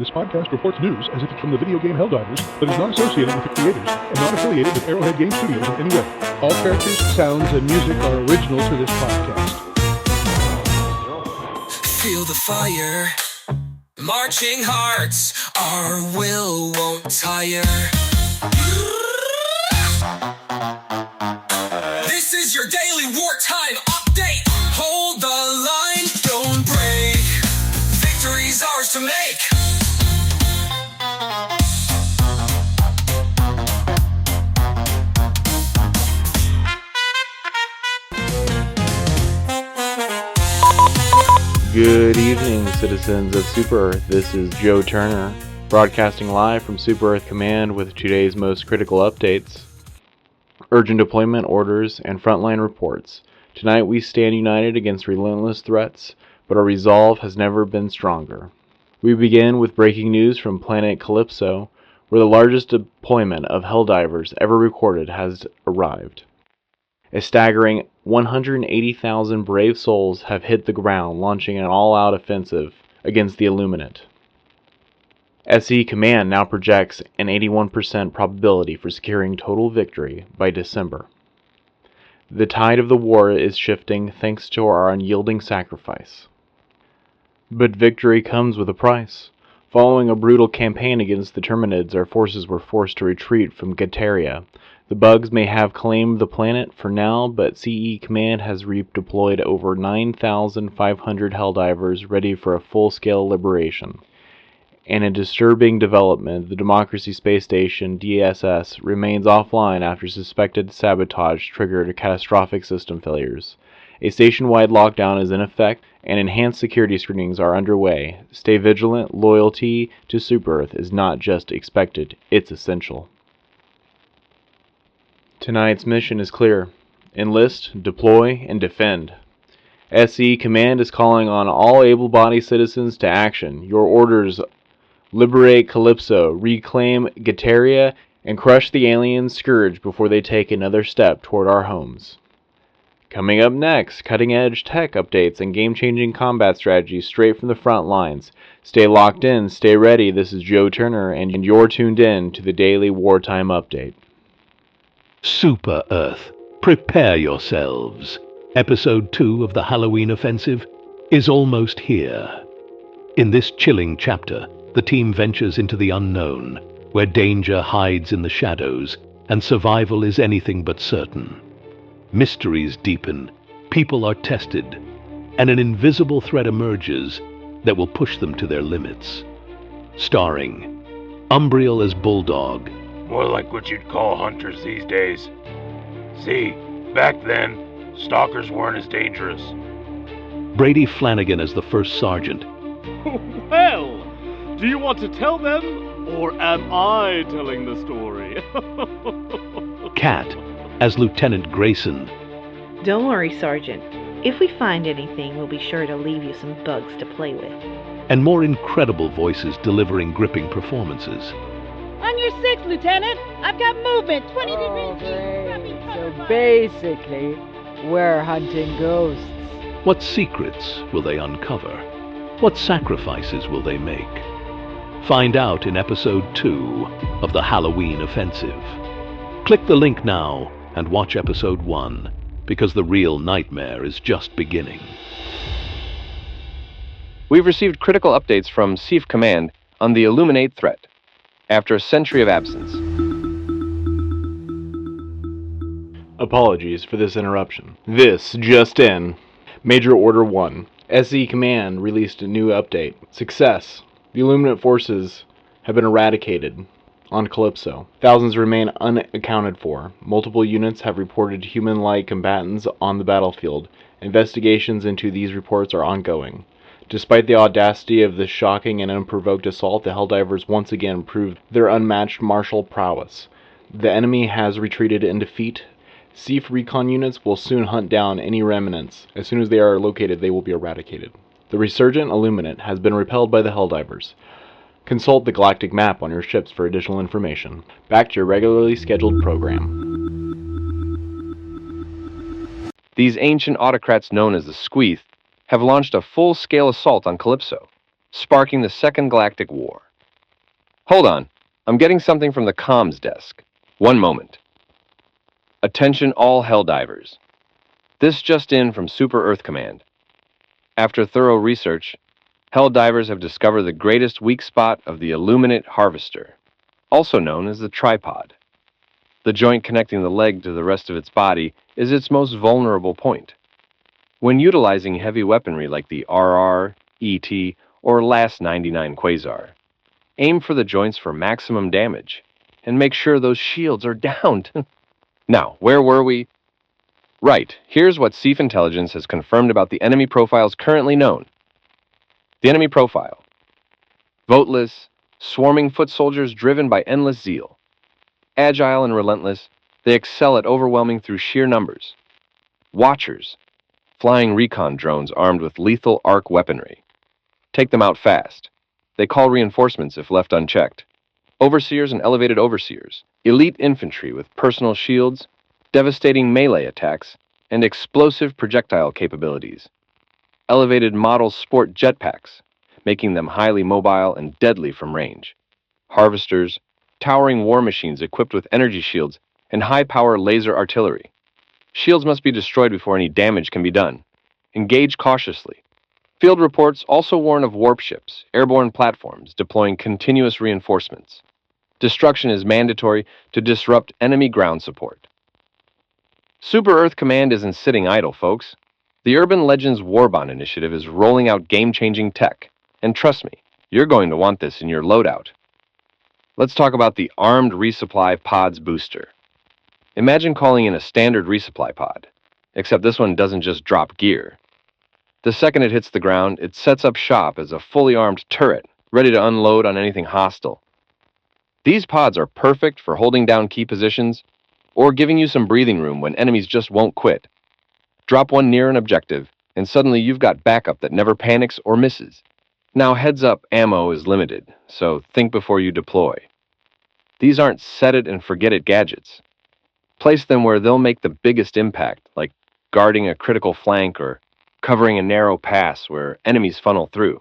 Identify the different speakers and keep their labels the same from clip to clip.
Speaker 1: This podcast reports news as if it's from the video game Helldivers, but is not associated with the creators and not affiliated with Arrowhead Game Studios in any way. All characters, sounds, and music are original to this podcast.
Speaker 2: Feel the fire, marching hearts, our will won't tire. This is your daily wartime update. Hold the line, don't break. Victory's ours to make.
Speaker 3: Good evening, citizens of Super Earth. This is Joe Turner, broadcasting live from Super Earth Command with today's most critical updates, urgent deployment orders, and frontline reports. Tonight we stand united against relentless threats, but our resolve has never been stronger. We begin with breaking news from Planet Calypso, where the largest deployment of Helldivers ever recorded has arrived. A staggering 180,000 brave souls have hit the ground, launching an all-out offensive against the Illuminate. SE Command now projects an 81% probability for securing total victory by December. The tide of the war is shifting thanks to our unyielding sacrifice. But victory comes with a price. Following a brutal campaign against the Terminids, our forces were forced to retreat from Getaria. The bugs may have claimed the planet for now, but CE Command has redeployed over 9,500 Helldivers ready for a full-scale liberation. In a disturbing development, the Democracy Space Station, DSS, remains offline after suspected sabotage triggered catastrophic system failures. A station-wide lockdown is in effect, and enhanced security screenings are underway. Stay vigilant. Loyalty to Super Earth is not just expected, it's essential. Tonight's mission is clear. Enlist, deploy, and defend. SE Command is calling on all able-bodied citizens to action. Your orders: liberate Calypso, reclaim Getaria, and crush the alien scourge before they take another step toward our homes. Coming up next, cutting-edge tech updates and game-changing combat strategies straight from the front lines. Stay locked in, stay ready. This is Joe Turner, and you're tuned in to the Daily Wartime Update.
Speaker 4: Super Earth, prepare yourselves. Episode 2 of the Halloween Offensive is almost here. In this chilling chapter, the team ventures into the unknown, where danger hides in the shadows and survival is anything but certain. Mysteries deepen, people are tested, and an invisible threat emerges that will push them to their limits. Starring Umbriel as Bulldog.
Speaker 5: More like what you'd call hunters these days. See, back then, stalkers weren't as dangerous.
Speaker 4: Brady Flanagan as the first sergeant.
Speaker 6: Well, do you want to tell them, or am I telling the story?
Speaker 4: Kat as Lieutenant Grayson.
Speaker 7: Don't worry, Sergeant. If we find anything, we'll be sure to leave you some bugs to play with.
Speaker 4: And more incredible voices delivering gripping performances.
Speaker 8: On your 6th, Lieutenant. I've got movement. 20 degrees east.
Speaker 9: So basically, we're hunting ghosts.
Speaker 4: What secrets will they uncover? What sacrifices will they make? Find out in Episode 2 of the Halloween Offensive. Click the link now and watch Episode 1, because the real nightmare is just beginning.
Speaker 10: We've received critical updates from CEF Command on the Illuminate threat. After a century of absence.
Speaker 3: Apologies for this interruption. This just in. Major Order 1. SE Command released a new update. Success. The Illuminate forces have been eradicated on Calypso. Thousands remain unaccounted for. Multiple units have reported human-like combatants on the battlefield. Investigations into these reports are ongoing. Despite the audacity of this shocking and unprovoked assault, the Helldivers once again proved their unmatched martial prowess. The enemy has retreated in defeat. CEF recon units will soon hunt down any remnants. As soon as they are located, they will be eradicated. The resurgent Illuminate has been repelled by the Helldivers. Consult the galactic map on your ships for additional information. Back to your regularly scheduled program.
Speaker 10: These ancient autocrats known as the Squeath have launched a full-scale assault on Calypso, sparking the Second Galactic War. Hold on. I'm getting something from the comms desk. One moment. Attention all Helldivers. This just in from Super Earth Command. After thorough research, Helldivers have discovered the greatest weak spot of the Illuminate harvester, also known as the tripod. The joint connecting the leg to the rest of its body is its most vulnerable point. When utilizing heavy weaponry like the RR, ET, or Last 99 Quasar, aim for the joints for maximum damage, and make sure those shields are down. Now, where were we? Right, here's what SEAF Intelligence has confirmed about the enemy profiles currently known. The enemy profile. Voteless, swarming foot soldiers driven by endless zeal. Agile and relentless, they excel at overwhelming through sheer numbers. Watchers, flying recon drones armed with lethal arc weaponry. Take them out fast. They call reinforcements if left unchecked. Overseers and elevated overseers, elite infantry with personal shields, devastating melee attacks, and explosive projectile capabilities. Elevated models sport jetpacks, making them highly mobile and deadly from range. Harvesters, towering war machines equipped with energy shields and high-power laser artillery. Shields must be destroyed before any damage can be done. Engage cautiously. Field reports also warn of warp ships, airborne platforms deploying continuous reinforcements. Destruction is mandatory to disrupt enemy ground support. Super Earth Command isn't sitting idle, folks. The Urban Legends Warbond initiative is rolling out game-changing tech, and trust me, you're going to want this in your loadout. Let's talk about the Armed Resupply Pods Booster. Imagine calling in a standard resupply pod, except this one doesn't just drop gear. The second it hits the ground, it sets up shop as a fully armed turret, ready to unload on anything hostile. These pods are perfect for holding down key positions, or giving you some breathing room when enemies just won't quit. Drop one near an objective, and suddenly you've got backup that never panics or misses. Now heads up, ammo is limited, so think before you deploy. These aren't set-it-and-forget-it gadgets. Place them where they'll make the biggest impact, like guarding a critical flank or covering a narrow pass where enemies funnel through.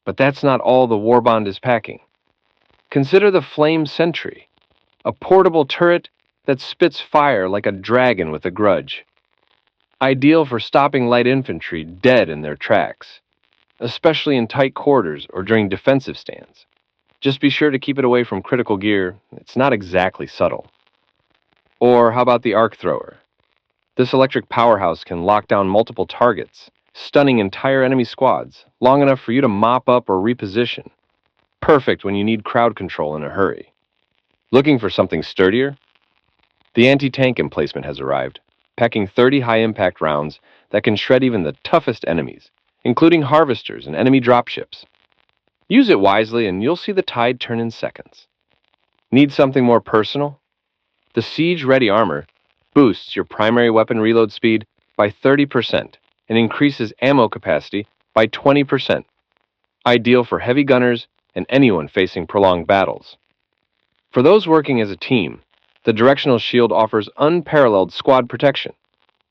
Speaker 10: But that's not all the Warbond is packing. Consider the Flame Sentry, a portable turret that spits fire like a dragon with a grudge. Ideal for stopping light infantry dead in their tracks, especially in tight quarters or during defensive stands. Just be sure to keep it away from critical gear. It's not exactly subtle. Or how about the Arc Thrower? This electric powerhouse can lock down multiple targets, stunning entire enemy squads, long enough for you to mop up or reposition. Perfect when you need crowd control in a hurry. Looking for something sturdier? The anti-tank emplacement has arrived, packing 30 high-impact rounds that can shred even the toughest enemies, including harvesters and enemy dropships. Use it wisely and you'll see the tide turn in seconds. Need something more personal? The Siege-Ready Armor boosts your primary weapon reload speed by 30% and increases ammo capacity by 20%. Ideal for heavy gunners and anyone facing prolonged battles. For those working as a team, the Directional Shield offers unparalleled squad protection.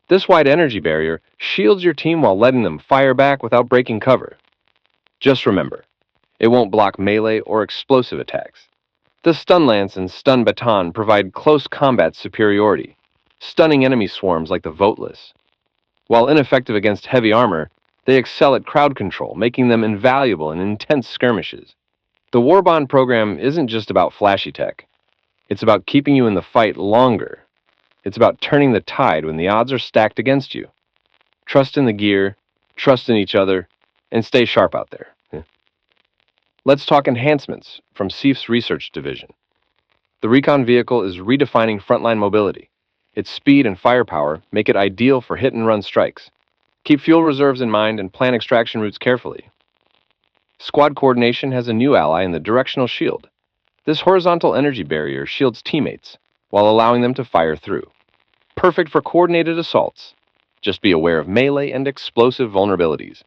Speaker 10: This wide energy barrier shields your team while letting them fire back without breaking cover. Just remember, it won't block melee or explosive attacks. The Stun Lance and Stun Baton provide close combat superiority, stunning enemy swarms like the Voteless. While ineffective against heavy armor, they excel at crowd control, making them invaluable in intense skirmishes. The Warbond program isn't just about flashy tech. It's about keeping you in the fight longer. It's about turning the tide when the odds are stacked against you. Trust in the gear, trust in each other, and stay sharp out there. Let's talk enhancements from SEAF's research division. The recon vehicle is redefining frontline mobility. Its speed and firepower make it ideal for hit-and-run strikes. Keep fuel reserves in mind and plan extraction routes carefully. Squad coordination has a new ally in the Directional Shield. This horizontal energy barrier shields teammates while allowing them to fire through. Perfect for coordinated assaults. Just be aware of melee and explosive vulnerabilities.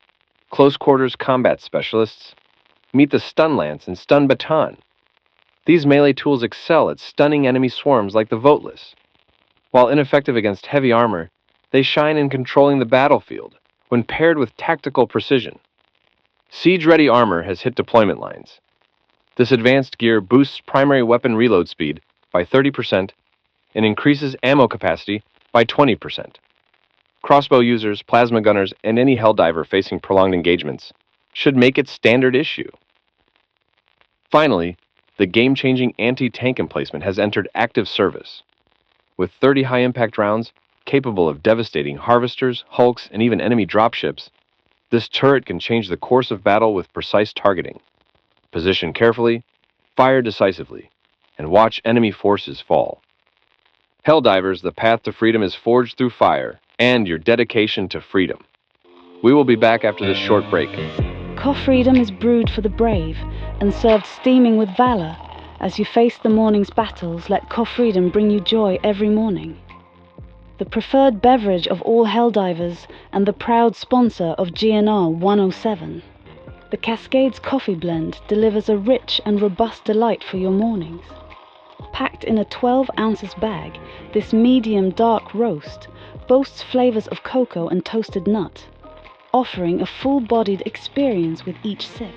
Speaker 10: Close quarters combat specialists. Meet the Stun Lance and Stun Baton. These melee tools excel at stunning enemy swarms like the Voteless. While ineffective against heavy armor, they shine in controlling the battlefield when paired with tactical precision. Siege-Ready Armor has hit deployment lines. This advanced gear boosts primary weapon reload speed by 30% and increases ammo capacity by 20%. Crossbow users, plasma gunners, and any Helldiver facing prolonged engagements should make it standard issue. Finally, the game-changing anti-tank emplacement has entered active service. With 30 high-impact rounds capable of devastating harvesters, hulks, and even enemy dropships, this turret can change the course of battle with precise targeting. Position carefully, fire decisively, and watch enemy forces fall. Helldivers, the path to freedom is forged through fire and your dedication to freedom. We will be back after this short break.
Speaker 11: Freedom is brewed for the brave and served steaming with valor. As you face the morning's battles, let Freedom bring you joy every morning. The preferred beverage of all Helldivers and the proud sponsor of GNR 107. The Cascades Coffee Blend delivers a rich and robust delight for your mornings. Packed in a 12 ounces bag, this medium dark roast boasts flavors of cocoa and toasted nut, offering a full-bodied experience with each sip.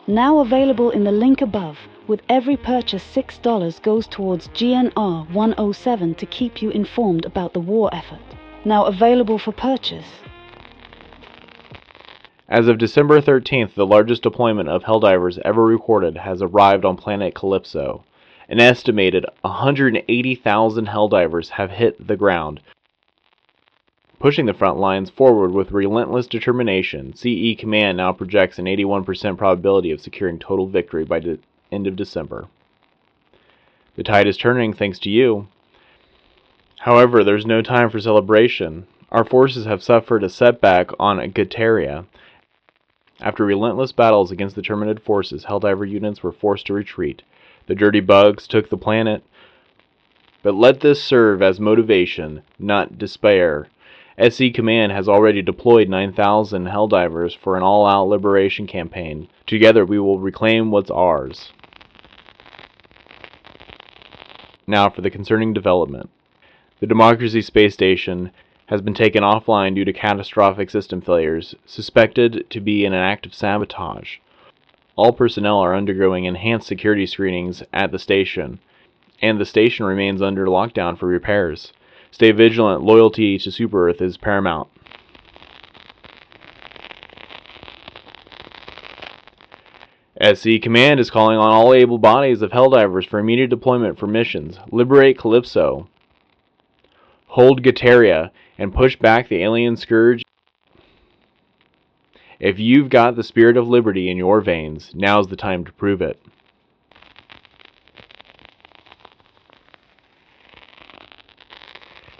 Speaker 11: Now available in the link above, with every purchase $6 goes towards GNR 107 to keep you informed about the war effort. Now available for purchase.
Speaker 3: As of December 13th, the largest deployment of Helldivers ever recorded has arrived on Planet Calypso. An estimated 180,000 Helldivers have hit the ground, pushing the front lines forward with relentless determination. CE Command now projects an 81% probability of securing total victory by the end of December. The tide is turning thanks to you. However, there's no time for celebration. Our forces have suffered a setback on Getaria. After relentless battles against the Terminid forces, Helldiver units were forced to retreat. The dirty bugs took the planet. But let this serve as motivation, not despair. SC Command has already deployed 9,000 Helldivers for an all-out liberation campaign. Together we will reclaim what's ours. Now for the concerning development. The Democracy Space Station has been taken offline due to catastrophic system failures, suspected to be in an act of sabotage. All personnel are undergoing enhanced security screenings at the station, and the station remains under lockdown for repairs. Stay vigilant. Loyalty to Super Earth is paramount. SC Command is calling on all able bodies of Helldivers for immediate deployment for missions. Liberate Calypso, hold Getaria, and push back the alien scourge. If you've got the spirit of liberty in your veins, now's the time to prove it.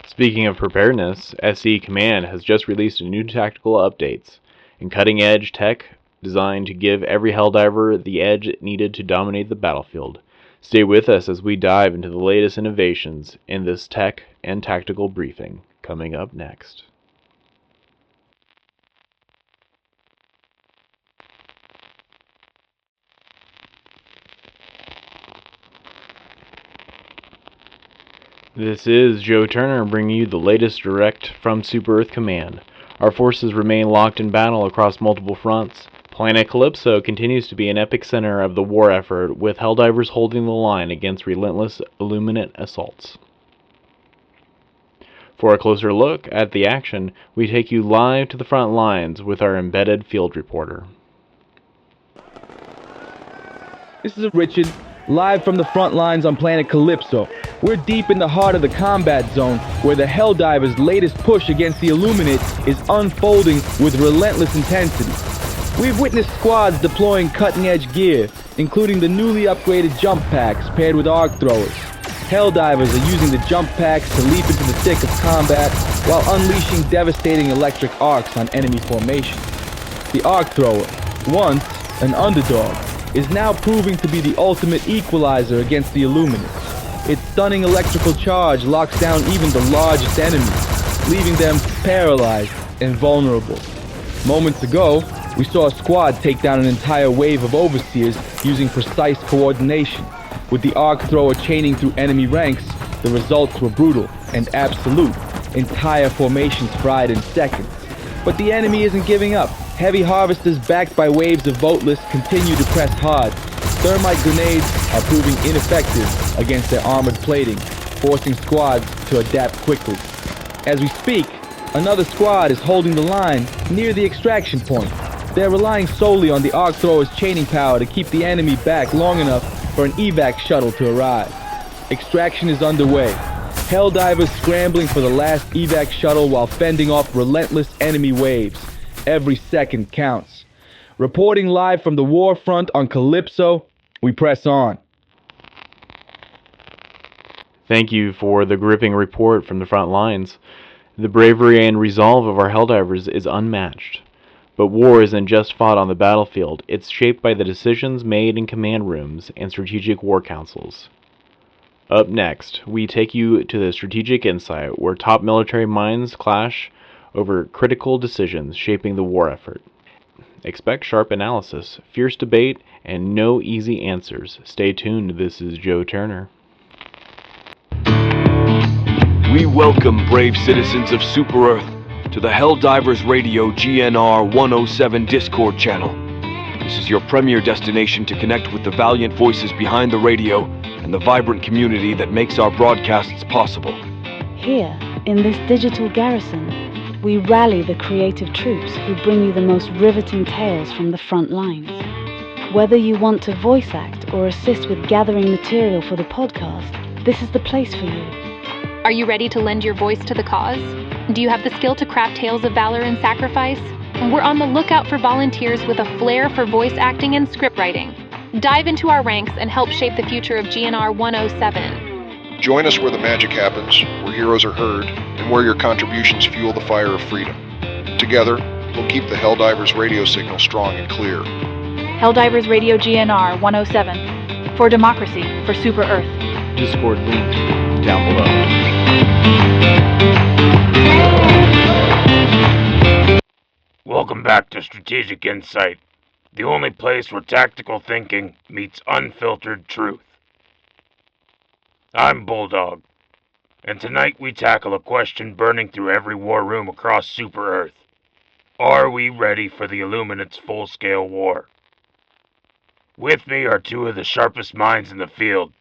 Speaker 3: Speaking of preparedness, SC Command has just released new tactical updates and cutting-edge tech designed to give every Helldiver the edge needed to dominate the battlefield. Stay with us as we dive into the latest innovations in this tech and tactical briefing, coming up next. This is Joe Turner bringing you the latest direct from Super Earth Command. Our forces remain locked in battle across multiple fronts. Planet Calypso continues to be an epic center of the war effort, with Helldivers holding the line against relentless Illuminate assaults. For a closer look at the action, we take you live to the front lines with our embedded field reporter.
Speaker 12: This is Richard, live from the front lines on Planet Calypso. We're deep in the heart of the combat zone, where the Helldivers' latest push against the Illuminate is unfolding with relentless intensity. We've witnessed squads deploying cutting-edge gear, including the newly upgraded jump packs paired with arc throwers. Helldivers are using the jump packs to leap into the thick of combat while unleashing devastating electric arcs on enemy formations. The arc thrower, once an underdog, is now proving to be the ultimate equalizer against the Illuminate. Its stunning electrical charge locks down even the largest enemies, leaving them paralyzed and vulnerable. Moments ago, we saw a squad take down an entire wave of overseers using precise coordination. With the arc thrower chaining through enemy ranks, the results were brutal and absolute. Entire formations fried in seconds. But the enemy isn't giving up. Heavy harvesters backed by waves of voteless continue to press hard. thermite grenades are proving ineffective against their armored plating, forcing squads to adapt quickly. As we speak, another squad is holding the line near the extraction point. They're relying solely on the arc thrower's chaining power to keep the enemy back long enough for an evac shuttle to arrive. Extraction is underway. Helldivers scrambling for the last evac shuttle while fending off relentless enemy waves. Every second counts. Reporting live from the Warfront on Calypso, we press on.
Speaker 3: Thank you for the gripping report from the front lines. The bravery and resolve of our Helldivers is unmatched. But war isn't just fought on the battlefield, it's shaped by the decisions made in command rooms and strategic war councils. Up next, we take you to the Strategic Insight, where top military minds clash over critical decisions shaping the war effort. Expect sharp analysis, fierce debate, and no easy answers. Stay tuned, this is Joe Turner.
Speaker 13: We welcome brave citizens of Super Earth to the Helldivers Radio GNR 107 Discord channel. This is your premier destination to connect with the valiant voices behind the radio and the vibrant community that makes our broadcasts possible.
Speaker 11: Here, in this digital garrison, we rally the creative troops who bring you the most riveting tales from the front lines. Whether you want to voice act or assist with gathering material for the podcast, this is the place for you.
Speaker 14: Are you ready to lend your voice to the cause? Do you have the skill to craft tales of valor and sacrifice? We're on the lookout for volunteers with a flair for voice acting and script writing. Dive into our ranks and help shape the future of GNR 107.
Speaker 15: Join us where the magic happens, where heroes are heard, and where your contributions fuel the fire of freedom. Together, we'll keep the Helldivers radio signal strong and clear.
Speaker 16: Helldivers Radio GNR 107. For democracy, for Super Earth.
Speaker 3: Discord link down below.
Speaker 5: Welcome back to Strategic Insight, the only place where tactical thinking meets unfiltered truth. I'm Bulldog, and tonight we tackle a question burning through every war room across Super Earth. Are we ready for the Illuminate's full-scale war? With me are two of the sharpest minds in the field,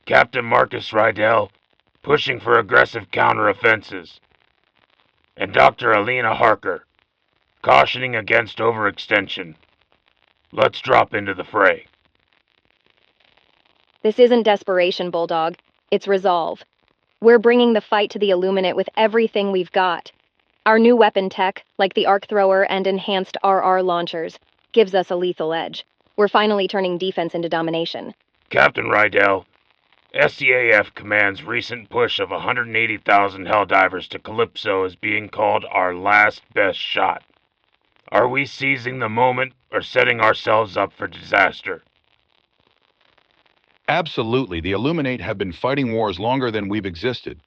Speaker 5: Captain Marcus Rydell, pushing for aggressive counteroffenses, and Dr. Alina Harker, cautioning against overextension. Let's drop into the fray.
Speaker 17: This isn't desperation, Bulldog. It's resolve. We're bringing the fight to the Illuminate with everything we've got. Our new weapon tech, like the arc thrower and enhanced RR launchers, gives us a lethal edge. We're finally turning defense into domination.
Speaker 5: Captain Rydell, SCAF Command's recent push of 180,000 Helldivers to Calypso is being called our last best shot. Are we seizing the moment or setting ourselves up for disaster?
Speaker 18: Absolutely. The Illuminate have been fighting wars longer than we've existed.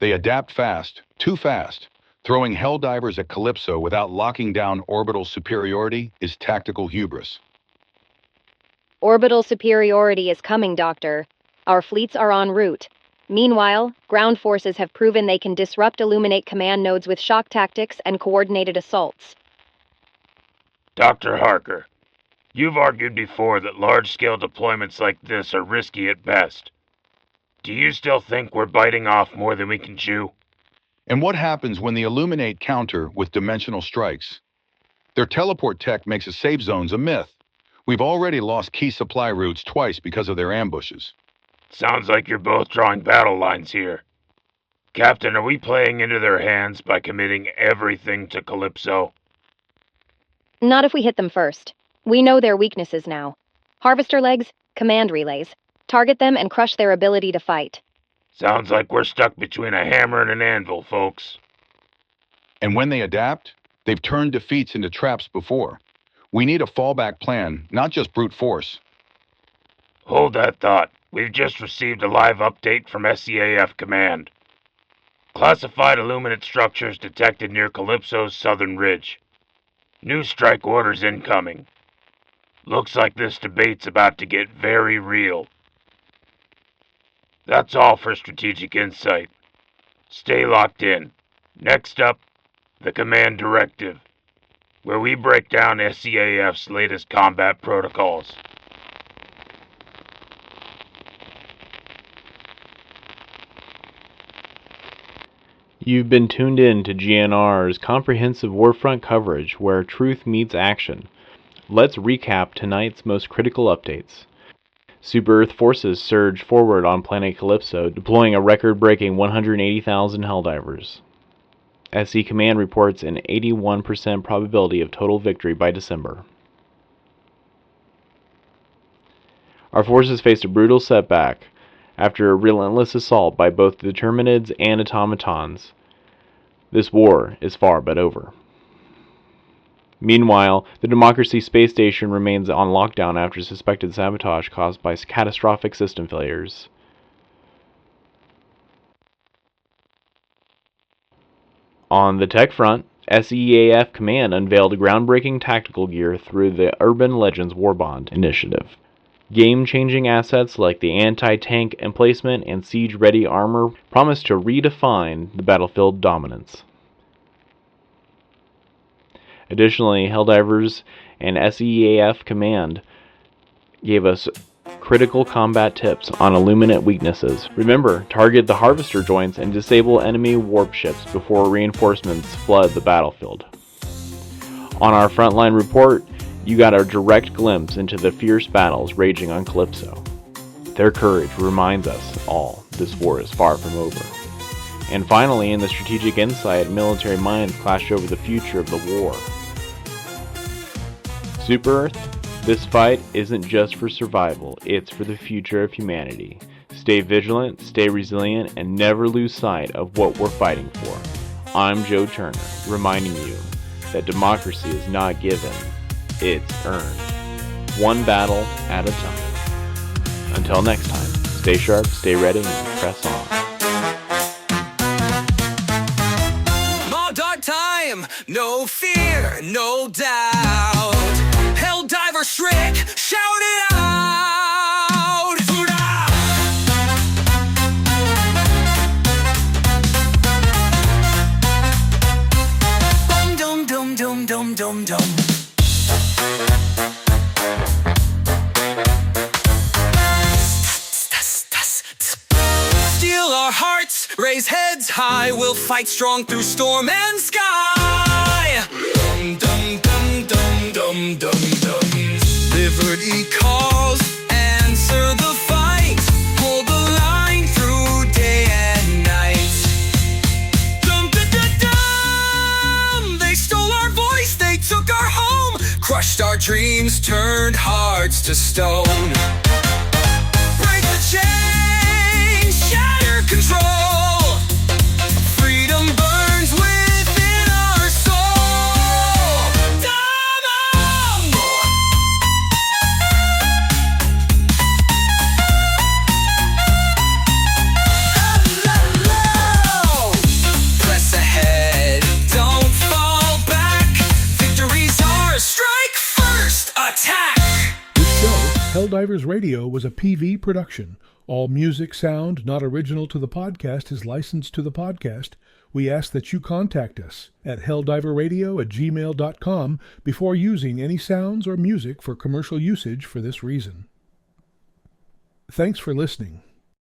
Speaker 18: They adapt fast, too fast. Throwing Helldivers at Calypso without locking down orbital superiority is tactical hubris.
Speaker 17: Orbital superiority is coming, Doctor. Our fleets are en route. Meanwhile, ground forces have proven they can disrupt Illuminate command nodes with shock tactics and coordinated assaults.
Speaker 5: Dr. Harker, you've argued before that large-scale deployments like this are risky at best. Do you still think we're biting off more than we can chew?
Speaker 18: And what happens when the Illuminate counter with dimensional strikes? Their teleport tech makes safe zones a myth. We've already lost key supply routes twice because of their ambushes.
Speaker 5: Sounds like you're both drawing battle lines here. Captain, are we playing into their hands by committing everything to Calypso?
Speaker 17: Not if we hit them first. We know their weaknesses now. Harvester legs, command relays. Target them and crush their ability to fight.
Speaker 5: Sounds like we're stuck between a hammer and an anvil, folks.
Speaker 18: And when they adapt, they've turned defeats into traps before. We need a fallback plan, not just brute force.
Speaker 5: Hold that thought. We've just received a live update from SCAF Command. Classified Illuminate structures detected near Calypso's southern ridge. New strike orders incoming. Looks like this debate's about to get very real. That's all for Strategic Insight. Stay locked in. Next up, the Command Directive, where we break down SCAF's latest combat protocols.
Speaker 3: You've been tuned in to GNR's comprehensive Warfront coverage where truth meets action. Let's recap tonight's most critical updates. Super Earth forces surge forward on Planet Calypso, deploying a record-breaking 180,000 Helldivers. SE Command reports an 81% probability of total victory by December. Our forces faced a brutal setback after a relentless assault by both the Terminids and automatons. This war is far but over. Meanwhile, the Democracy space station remains on lockdown after suspected sabotage caused by catastrophic system failures. On the tech front, SEAF Command unveiled groundbreaking tactical gear through the Urban Legends Warbond initiative. Game-changing assets like the anti-tank emplacement and siege-ready armor promise to redefine the battlefield dominance. Additionally, Helldivers and SEAF Command gave us critical combat tips on Illuminate weaknesses. Remember, target the harvester joints and disable enemy warp ships before reinforcements flood the battlefield. On our frontline report, you got a direct glimpse into the fierce battles raging on Calypso. Their courage reminds us all this war is far from over. And finally, in the strategic insight, military minds clash over the future of the war. Super Earth, this fight isn't just for survival, it's for the future of humanity. Stay vigilant, stay resilient, and never lose sight of what we're fighting for. I'm Joe Turner, reminding you that democracy is not given, it's earned. One battle at a time. Until next time, stay sharp, stay ready, and press on.
Speaker 2: More dark time, no fear, no doubt. Helldiver shriek, shout it out. Hoorah! Dum dum dum dum dum dum. Steal our hearts, raise heads high. We'll fight strong through storm and sky. Dum dum dum dum dum dum dum. Liberty calls, answer the fight. Hold the line through day and night. Dum dum dum dum. They stole our voice, they took our home. Crushed our dreams, turned hearts to stone. Break the chains, shatter control. Freedom burns within our soul. Damo! Hello! Press ahead, don't fall back. Victory's ours, strike first, attack!
Speaker 1: This show, Helldivers Radio, was a PV production. All music, sound not original to the podcast is licensed to the podcast. We ask that you contact us at helldiverradio@gmail.com before using any sounds or music for commercial usage for this reason. Thanks for listening.